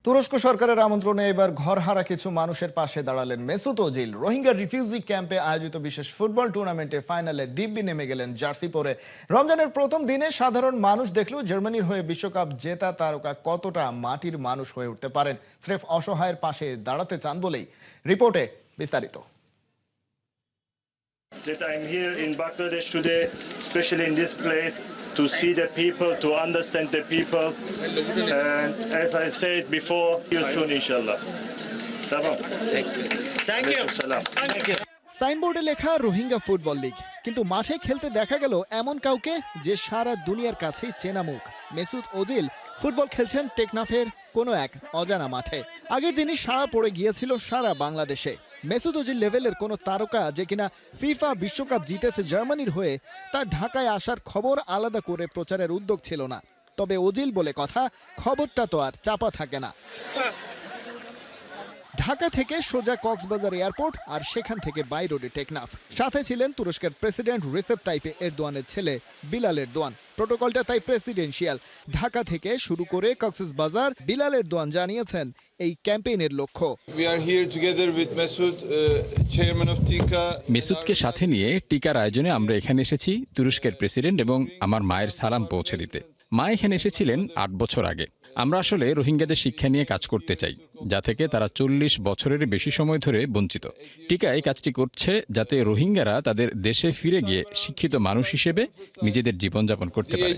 তুরস্ক সরকারের আমন্ত্রণে এবার ঘরহারা কিছু মানুষের পাশে দাঁড়ালেন মেসুত ওজিল। রোহিঙ্গা রিফিউজি ক্যাম্পে আয়োজিত বিশেষ ফুটবল টুর্নামেন্টের ফাইনালে দিব্যি নেমে গেলেন জার্সি পরে। রমজানের প্রথম দিনে সাধারণ মানুষ দেখলেও জার্মানির হয়ে বিশ্বকাপ জেতা তারকা কতটা মাটির মানুষ হয়ে উঠতে পারেন স্রেফ অসহায়ের পাশে দাঁড়াতে চান বলেই। রিপোর্টে বিস্তারিত। That I'm here in Bangladesh today, especially in this place, to see the people, to understand the people, and as I said before, see you soon, inshallah. Tamam. Thank you. Salam. Thank you. সাইনবোর্ডে লেখা Rohingya football league, কিন্তু মাঠে খেলতে দেখা গেল এমন কাউকে যে সারা দুনিয়ার কাছেই চেনা মুখ। মেসুত ওজিল ফুটবল খেলছেন টেকনাফের কোনো এক অজানা মাঠে। আগের দিনই সাড়া পড়ে গিয়েছিল সারা বাংলাদেশে। মেসুত ওজিল লেভেলের কোনো তারকা যে কিনা ফিফা বিশ্বকাপ জিতেছে জার্মানির হয়ে, তার ঢাকায় আসার খবর আলাদা করে প্রচারের উদ্যোগ ছিল না। তবে ওজিল বলে কথা, খবরটা তো আর চাপা থাকে না। ঢাকা থেকে সোজা কক্সবাজার এয়ারপোর্ট, আর সেখান থেকে বাই রোডে টেকনাফ। সাথে ছিলেন তুরস্কের প্রেসিডেন্ট রিসেপ তাইপ এরদোয়ানের ছেলে বিলাল এরদোয়ান। প্রোটোকলটা তাই প্রেসিডেন্সিয়াল। ঢাকা থেকে শুরু করে কক্সবাজার, বিলাল এরদোয়ান জানিয়েছেন এই ক্যাম্পেইনের লক্ষ্য। মেসুদকে সাথে নিয়ে টিকার আয়োজনে আমরা এখানে এসেছি তুরস্কের প্রেসিডেন্ট এবং আমার মায়ের সালাম পৌঁছে দিতে। মা এখানে এসেছিলেন ৮ বছর আগে। আমরা আসলে রোহিঙ্গাদের শিক্ষা নিয়ে কাজ করতে চাই, যা থেকে তারা ৪০ বছরের বেশি সময় ধরে বঞ্চিত। টিকা এই কাজটি করছে যাতে রোহিঙ্গারা তাদের দেশে ফিরে গিয়ে শিক্ষিত মানুষ হিসেবে নিজেদের জীবনযাপন করতে পারে।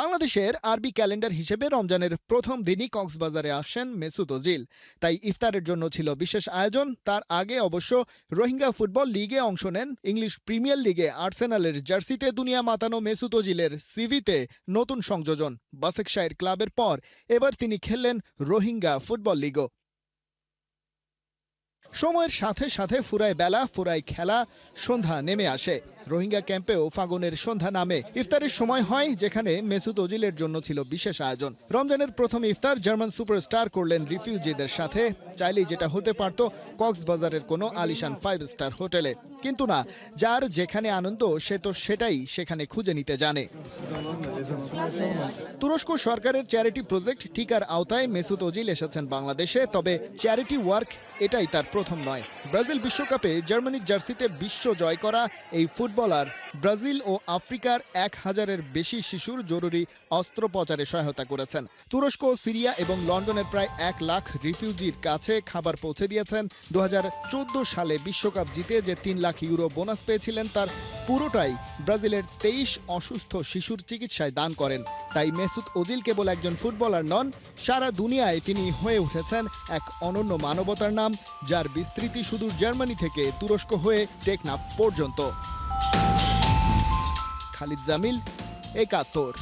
বাংলাদেশের আরবি ক্যালেন্ডার হিসেবে রমজানের প্রথম দিনই কক্সবাজারে আসেন মেসুত ওজিল। তাই ইফতারের জন্য ছিল বিশেষ আয়োজন। তার আগে অবশ্য রোহিঙ্গা ফুটবল লিগে অংশ নেন। ইংলিশ প্রিমিয়ার লিগে আর্সেনালের জার্সিতে দুনিয়া মাতানো মেসুত ওজিলের সিভিতে নতুন সংযোজন। বাসেকশাইর ক্লাবের পর এবার তিনি খেললেন রোহিঙ্গা ফুটবল লিগও। সময়ের সাথে সাথে ফুরায় বেলা, ফুরায় খেলা, সন্ধ্যা নেমে আসে। রোহিঙ্গা ক্যাম্পেও ফাগুনের সন্ধ্যা নামে। ইফতারের সময় হয় যেখানে মেসুত ওজিলের জন্য ছিল বিশেষ আয়োজন। রমজানের প্রথম ইফতার জার্মান সুপারস্টার করলেন রিফিউজিদের সাথে। চাইলেই যেটা হতে পারত কক্সবাজারের কোনো আলিশান 5 স্টার হোটেলে, কিন্তু না, যার যেখানে আনন্দ সে তো সেটাই সেখানে খুঁজে নিতে জানে। তুরস্ক সরকারের চ্যারিটি প্রজেক্ট টিকার আওতায় মেসুত ওজিল এসেছেন বাংলাদেশে। তবে চ্যারিটি ওয়ার্ক এটাই তার প্রথম নয়। ব্রাজিল বিশ্বকাপে জার্মানির জার্সিতে বিশ্ব জয় করা এই ফুটবলার ব্রাজিল ও আফ্রিকার ১,০০০-এর বেশি শিশুর জরুরি অস্ত্রোপচারে সহায়তা করেছেন। তুরস্ক, সিরিয়া এবং লন্ডনের প্রায় ১ লাখ রিফিউজির কাছে খাবার পৌঁছে দিয়েছেন। ২০১৪ সালে বিশ্বকাপ জিতে যে ৩ লাখ ইউরো বোনাস পেয়েছিলেন, তার পুরোটাই ব্রাজিলের ২৩ অসুস্থ শিশুর চিকিৎসায় দান করেন। তাই মেসুত ওজিল কেবল একজন ফুটবলার নন, সারা দুনিয়ায় তিনি হয়ে উঠেছেন এক অনন্য মানবতার নাম, যার বিস্তৃতি শুধু জার্মানি থেকে তুরস্ক হয়ে টেকনাফ পর্যন্ত। খালিদ জামিল, একাত্তর।